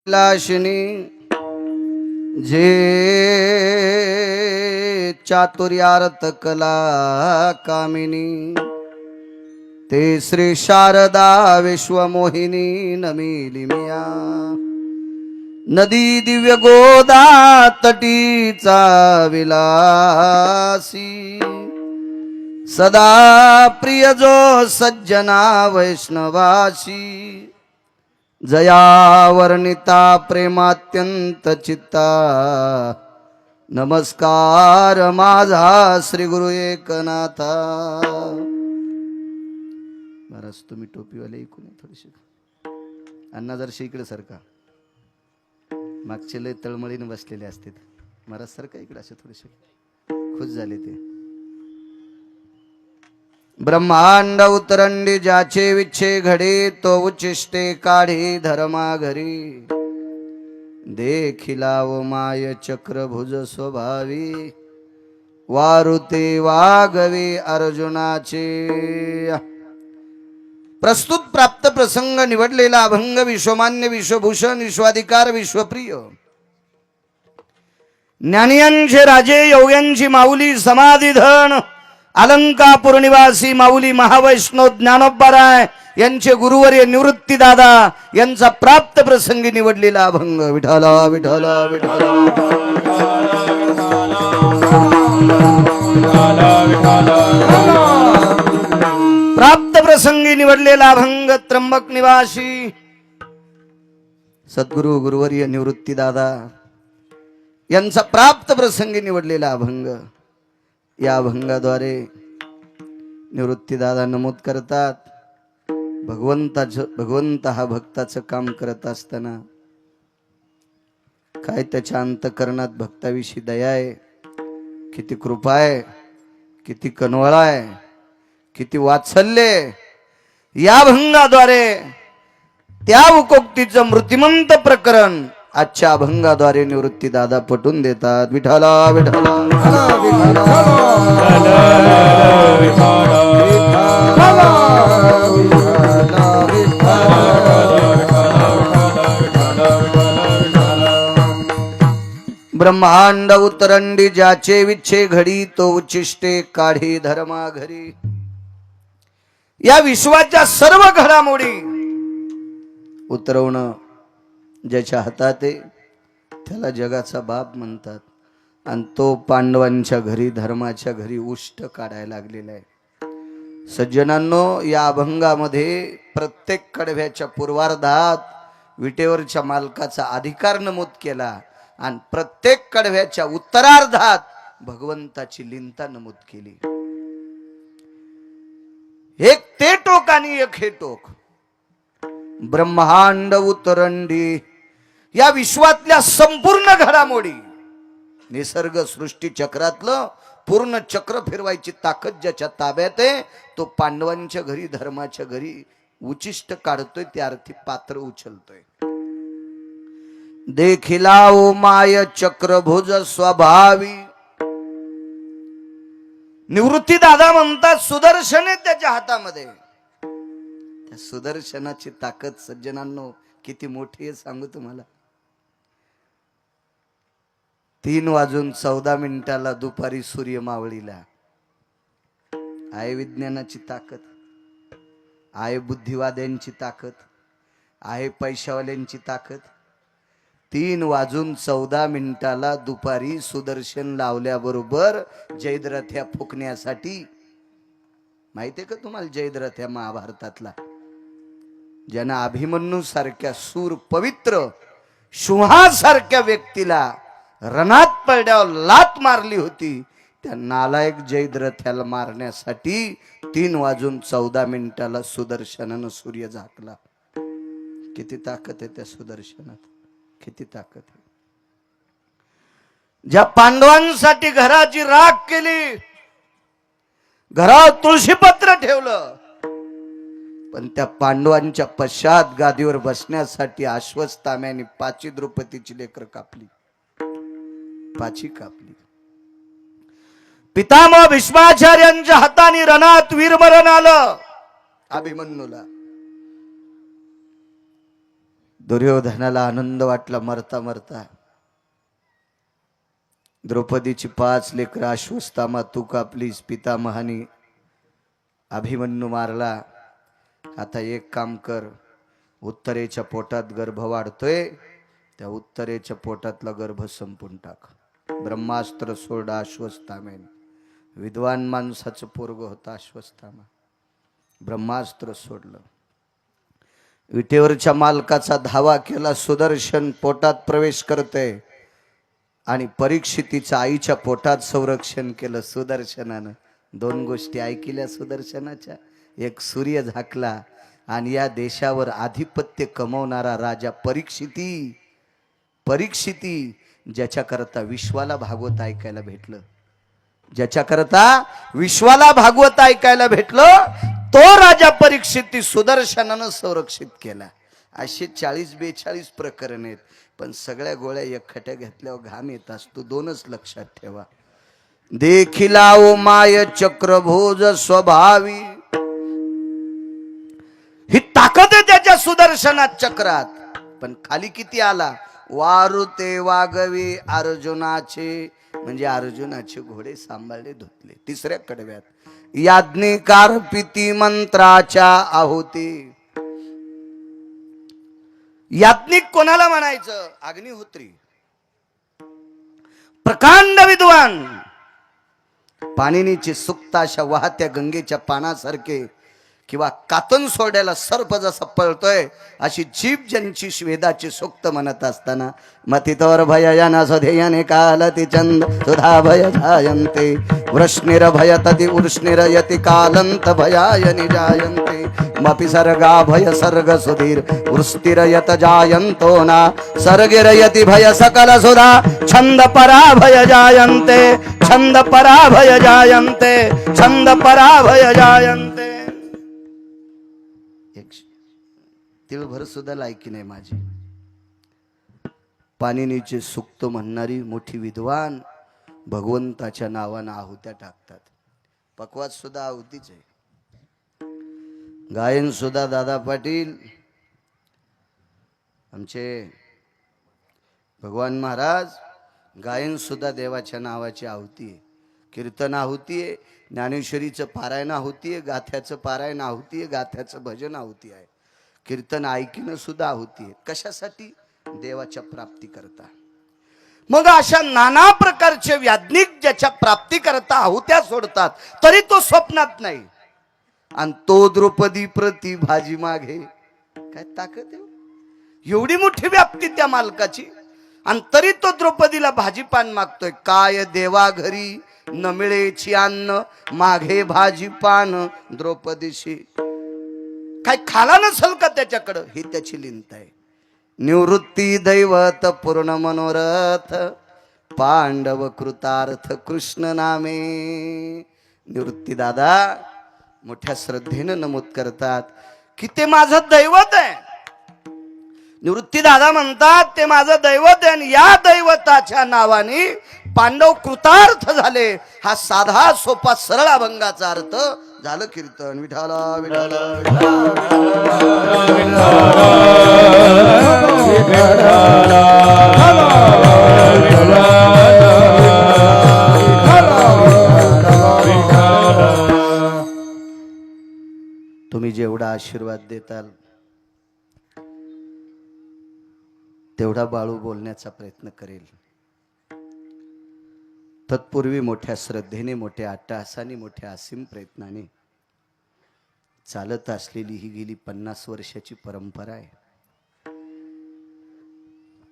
लाशिनी जे चातुर्यार्थ कला कामिनी ते श्री शारदा विश्वमोहिनी नमिली मिया नदी दिव्य गोदा तटीचा विलासी सदा प्रिय जो सज्जना वैष्णवासी जया वर्णिता प्रेमात्यंत चित्ता नमस्कार माझा श्री गुरु एकनाथा. महाराज तुम्ही टोपीवाले ऐकून थोडीशी अण्णा जर इकडे सारखा मागचे लय तळमळीने बसलेले असते महाराज सारखा इकडे असे थोडेसे खुश झाले ते. ब्रह्मांड उतरंडी ज्याचे विच्छे घडे तो उच्चिष्टे काढी धर्मा घरी देखिला व माय चक्रभुज स्वभावी वारुते वागवे अर्जुनाचे. प्रस्तुत प्राप्त प्रसंग निवडलेला अभंग विश्वमान्य विश्वभूषण विश्वाधिकार विश्वप्रिय ज्ञानियांचे राजे योग्यांची माऊली समाधिधन अलंकापूर निवासी माऊली महावैष्णव ज्ञानोबाराय यांचे गुरुवर्य निवृत्ती दादा यांचा प्राप्त प्रसंगी निवडलेला अभंग. विठाला विठाला विठाला प्राप्त प्रसंगी निवडलेला अभंग त्र्यंबक निवासी सद्गुरु गुरुवर्य निवृत्ती दादा यांचा प्राप्त प्रसंगी निवडलेला अभंग. या अभंगाद्वारे निवृत्ती दादा नमूद करतात भगवंत हा भक्ताचं काम करत असताना काय त्याच्या अंतकरणात भक्ताविषयी दया आहे, किती कृपा आहे, किती कनवळा आहे, किती वात्सल्य. या अभंगाद्वारे त्या उकोक्तीचं मृतिमंत प्रकरण आजच्या अभंगाद्वारे निवृत्ती दादा पटवून देतात. विठाला विठाला ब्रह्मांड उतरंडी ज्याचे विच्छे घडी तो उच्चिष्टे काढी धर्मा घरी. या विश्वाच्या सर्व घडामोडी उतरवणं ज्याच्या हातात आहे त्याला जगाचा बाप म्हणतात आणि तो पांडवांच्या घरी धर्माच्या घरी उष्ट काढायला लागलेला आहे. सज्जनांनो, या अभंगामध्ये प्रत्येक कडव्याच्या पूर्वार्धात विटेवरच्या मालकाचा अधिकार नमूद केला आणि प्रत्येक कडव्याच्या उत्तरार्धात भगवंताची लीनता नमूद केली. एक ते टोक आणि एक हे टोक. ब्रह्मांड उतरंडी या विश्वातल्या संपूर्ण घडामोडी निसर्ग सृष्टी चक्रातलं पूर्ण चक्र फिरवायची ताकद ज्याच्या ताब्यात आहे तो पांडवांच्या घरी धर्माच्या घरी उचिष्ट काढतोय, त्या अर्थी पात्र उचलतोय. देखिला ओ माय चक्रभुज स्वभावी. निवृत्ती दादा म्हणतात सुदर्शन आहे त्याच्या हातामध्ये. त्या सुदर्शनाची ताकद सज्जनांनो किती मोठी आहे सांगू तुम्हाला. 3:14 दुपारी सूर्य मावळीला आहे विज्ञानाची ताकद, आहे बुद्धिवाद्यांची ताकद, आहे पैशावाल्यांची ताकद. 3:14 दुपारी सुदर्शन लावल्याबरोबर जयद्रथ्या फुकण्यासाठी. माहितीये का तुम्हाला जयद्रथ्या महाभारतातला ज्यानं अभिमन्यू सारख्या सूर पवित्र सिंहासारख्या व्यक्तीला रणात पडल्यावर लात मारली होती, त्या नालायक जयद्रथ्याला मारण्यासाठी 3:14 सुदर्शनानं सूर्य झाकला. किती ताकद आहे त्या सुदर्शनात, किती ताकद आहे. ज्या पांडवांसाठी घराची राख केली, घरात तुळशीपत्र ठेवलं, पण त्या पांडवांच्या पश्चात गादीवर बसण्यासाठी अश्वत्थाम्याने 5 द्रौपदीची लेकर कापली, 5 कापली. पितामह भीष्माचार्यांच्या हाताने रणात वीरमरण आलं अभिमन्यूला. दुर्योधनाला आनंद वाटला मरता मरता. द्रौपदीची 5 लेकरं अश्वत्थामा तू कापलीस, पितामहानी अभिमन्यू मारला. आता एक काम कर, उत्तरेच्या पोटात गर्भ वाढतोय, त्या उत्तरेच्या पोटातला गर्भ संपून टाक. ब्रह्मास्त्र सोडा अश्वत्थाम्याने. विद्वान माणसाचं पोरग होता अश्वत्थामा. ब्रह्मास्त्र सोडलं. विटेवरच्या मालकाचा धावा केला. सुदर्शन पोटात प्रवेश करतोय आणि परीक्षितीच्या आईच्या पोटात संरक्षण केलं सुदर्शनानं. 2 गोष्टी ऐकल्या सुदर्शनाच्या. एक सूर्य झाकला आणि या देशावर आधिपत्य कमवणारा राजा परीक्षिती ज्याच्याकरता विश्वाला भागवत ऐकायला भेटलं, ज्याच्याकरता विश्वाला भागवत ऐकायला भेटलं, तो राजा परीक्षिती सुदर्शनानं संरक्षित केला. असे 40-42 प्रकरण आहेत. पण सगळ्या गोळ्या एकखट्या घेतल्यावर घाम येत असतो. 2च लक्षात ठेवा. देखिला ओ माय चक्रभोज स्वभावी. ही ताकद आहे त्याच्या सुदर्शनात चक्रात. पण खाली किती आला? वारुते वागवे अर्जुनाचे, म्हणजे अर्जुनाचे घोडे सांभाळले धुतले. 3ऱ्या कडव्यात याज्ञिकार पिती मंत्राच्या आहुती. याज्ञिक कोणाला म्हणायचं? अग्निहोत्री. प्रकांड विद्वान. पाणिनीची सुक्त अशा वाहत्या गंगेच्या पानासारखे, किंवा कातन सोड्याला सर्प जसा पळतोय अशी जीभ ज्यांची वेदाची सुक्त म्हणत असताना मतितोर भययन स्वधेयने कालति चंद सुधा भय जायन्ते वृष्णिर भयतति उर्ष्णिरयति कालंत भयाय निजायन्ते मपि सर्गा भय सर्ग सुधीर वृष्टिरयत जायन्तो ना सर्गिरयति भय सकल सुधा छंद पराभय जायन्ते छंद पराभय जायन्ते छंद पराभय जायन्ते. तिळभर सुद्धा लायकी नाही माझी. पाणिनीचे सुक्त म्हणणारी मोठी विद्वान भगवंताच्या नावानं आहुत्या टाकतात. पकवात सुद्धा आहुतीच आहे. गायन सुद्धा दादा पाटील आमचे भगवान महाराज, गायन सुद्धा देवाच्या नावाची आहुती आहे. कीर्तन आहुती आहे, ज्ञानेश्वरीचं पारायण आहुती आहे, गाथ्याचं पारायण आहुती आहे, गाथ्याचं भजन आहुती आहे, कीर्तन ऐकणं सुद्धा आहुती आहे. कशासाठी? देवाच्या प्राप्ती करता. मग अशा नाना प्रकारचे याज्ञिक ज्याच्या प्राप्ती करता आहुत्या सोडतात, तरी तो स्वप्नात नाही. आणि तो द्रौपदी प्रति भाजी मागे. काय ताकद आहे! एवढी मोठी व्याप्ती त्या मालकाची, आणि तरी तो द्रौपदीला भाजीपान मागतोय. काय देवा घरी न मिळेची अन्न, मागे भाजीपान द्रौपदीशी. काय खाला नसल का त्याच्याकडं? ही त्याची लिंत आहे. निवृत्ती दैवत पूर्ण मनोरथ, पांडव कृतार्थ कृष्ण नामे. निवृत्ती दादा मोठ्या श्रद्धेनं नमूद करतात की ते माझं दैवत आहे. निवृत्ती दादा म्हणतात ते माझं दैवत आहे, आणि या दैवताच्या नावाने पांडव कृतार्थ झाले. हा साधा सोपा सरळ अभंगाचा अर्थ झालं कीर्तन. विठाला विठाला तुम्ही जेवढा आशीर्वाद देताल तेवढा बाळू बोलण्याचा प्रयत्न करेल. तत्पूर्वी मोठ्या श्रद्धेने, मोठ्या अट्टहासाने, मोठ्या असीम प्रयत्नाने चालत असलेली ही गेली 50 वर्षाची परंपरा आहे.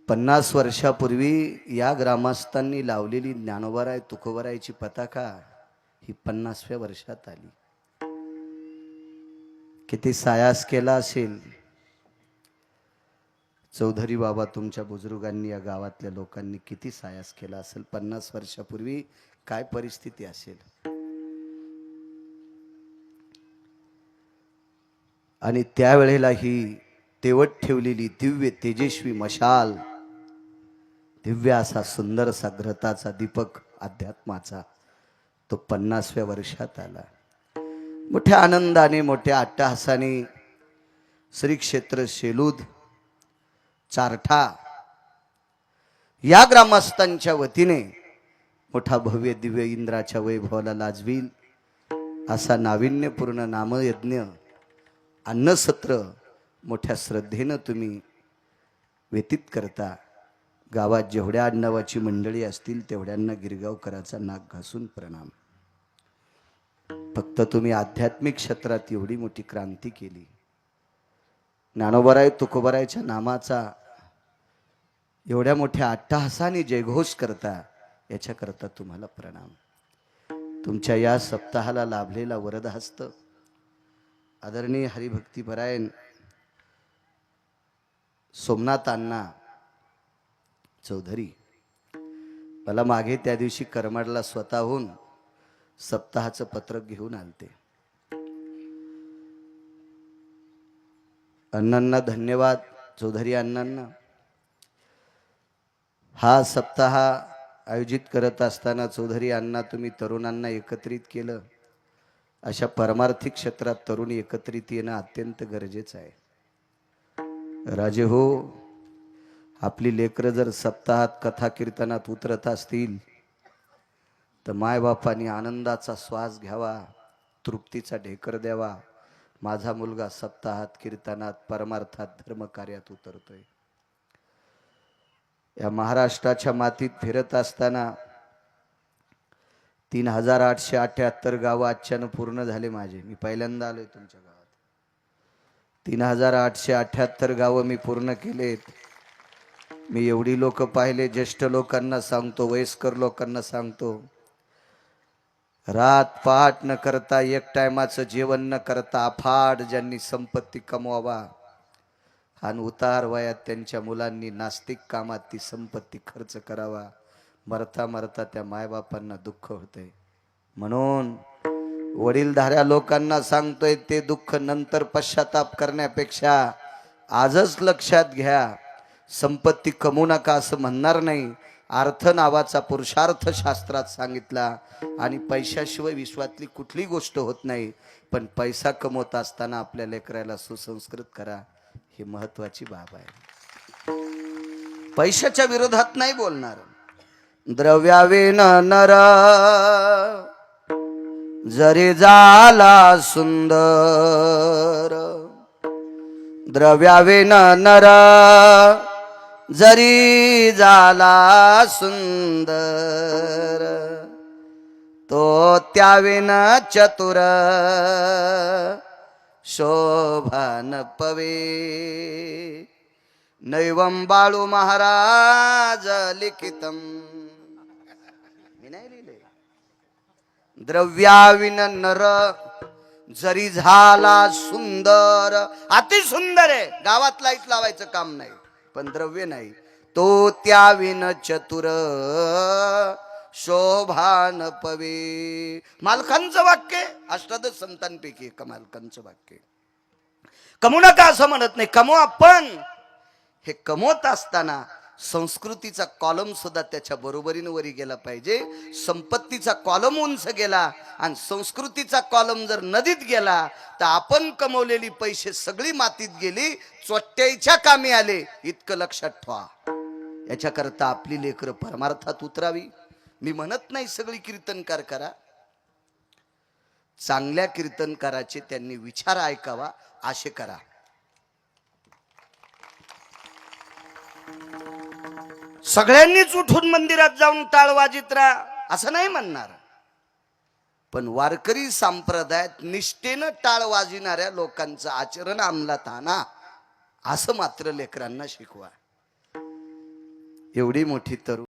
50 वर्षापूर्वी या ग्रामस्थांनी लावलेली ज्ञानोबाराय तुकोबारायची पताका ही 50व्या वर्षात आली. किती सायास केला असेल चौधरी बाबा, तुमच्या बुजुर्गांनी, या गावातल्या लोकांनी किती सायास केला असेल. 50 वर्षापूर्वी काय परिस्थिती असेल. आणि त्यावेळेला ही तेवट ठेवलेली दिव्य तेजस्वी मशाल, दिव्य असा सुंदरसा घृताचा दीपक अध्यात्माचा, तो 50व्या वर्षात आला. मोठ्या आनंदाने, मोठ्या अट्टहासाने श्री क्षेत्र शेलूद चारठा या ग्रामस्थांच्या वतीने मोठा भव्य दिव्य इंद्राच्या वैभवाला लाजवील असा नाविन्यपूर्ण नामयज्ञ अन्नसत्र मोठ्या श्रद्धेनं तुम्ही व्यतीत करता. गावात जेवढ्या आडनावाची मंडळी असतील तेवढ्यांना गिरगावकराचा नाक घासून प्रणाम. फक्त तुम्ही आध्यात्मिक क्षेत्रात एवढी मोठी क्रांती केली. ज्ञानोबाराय तुकोबारायच्या नामाचा एवढ्या मोठ्या अट्टहासाने जयघोष करता, याच्याकरता तुम्हाला प्रणाम. तुमच्या या सप्ताहाला लाभलेला वरदहस्त आदरणीय हरिभक्तीपरायण सोमनाथ अण्णा चौधरी मला मागे त्या दिवशी करमाडला स्वतःहून सप्ताहाचं पत्रक घेऊन आलते. अण्णांना धन्यवाद, चौधरी अण्णांना. हा सप्ताह आयोजित करत असताना चौधरी अण्णा तुम्ही तरुणांना एकत्रित केलं. अशा परमार्थिक क्षेत्रात तरुण एकत्रित येणं अत्यंत गरजेचं आहे. राजे हो, आपली लेकरं जर सप्ताहात कथा कीर्तनात उतरत असतील तर मायबापांनी आनंदाचा श्वास घ्यावा, तृप्तीचा ढेकर द्यावा. माझा मुलगा सप्ताहात कीर्तनात परमार्थात धर्मकार्यात उतरतोय. या महाराष्ट्राच्या मातीत फिरत असताना 3878 गावं आजच्यानं पूर्ण झाले माझे. मी पहिल्यांदा आलोय तुमच्या गावात. 3878 गावं मी पूर्ण केलेत. मी एवढी लोक पाहिले. ज्येष्ठ लोकांना सांगतो, वयस्कर लोकांना सांगतो, रात पहाट न करता, एक टायमाचं जेवण न करता अफाट ज्यांनी संपत्ती कमवावा आणि उतार वयात त्यांच्या मुलांनी नास्तिक कामात ती संपत्ती खर्च करावा, मरता मरता त्या मायबापांना दुःख होतंय. म्हणून वडीलधाऱ्या लोकांना सांगतोय, ते दुःख नंतर पश्चाताप करण्यापेक्षा आजच लक्षात घ्या. संपत्ती कमवू नका असं म्हणणार नाही. अर्थ नावाचा पुरुषार्थ शास्त्रात सांगितला आणि पैशाशिवाय विश्वातली कुठली गोष्ट होत नाही. पण पैसा कमवत असताना आपल्या लेकराला सुसंस्कृत करा, ही महत्वाची बाब आहे. पैशाच्या विरोधात नाही बोलणार. द्रव्यावेन नर जरी झाला सुंदर, द्रव्यावेन नर जरी झाला सुंदर, तो त्यावेन चतुर शोभान पवे. नैवम बाळू महाराज लिखितम. मी नाही लिहिले. द्रव्याविन नर जरी झाला सुंदर, अति सुंदर आहे, गावात लाईट लावायचं काम नाही, पण द्रव्य नाही. तो त्याविन चतुर शोभान पवे. मालकांचं वाक्य, अष्टादश संतांपैकी एका मालकांचं वाक्य. कमवू नका असं म्हणत नाही, कमवा. पण हे कमवत असताना संस्कृतीचा कॉलम सुद्धा त्याच्या बरोबरीने वरी गेला पाहिजे. संपत्तीचा कॉलम उंच गेला आणि संस्कृतीचा कॉलम जर नदीत गेला तर आपण कमवलेली पैसे सगळी मातीत गेली, चोट्याच्या कामी आले. इतकं लक्षात ठेवा. याच्याकरता आपली लेकरं परमार्थात उतरावी. मी म्हणत नाही सगळी कीर्तनकार करा. चांगल्या कीर्तनकाराचे त्यांनी विचार ऐकावा, असे करा. सगळ्यांनीच उठून मंदिरात जाऊन टाळ वाजित राहा असं नाही म्हणणार. पण वारकरी संप्रदायात निष्ठेनं टाळ वाजविणाऱ्या लोकांचं आचरण अंमलात आणा, असं मात्र लेकरांना शिकवा. एवढी मोठी तरुण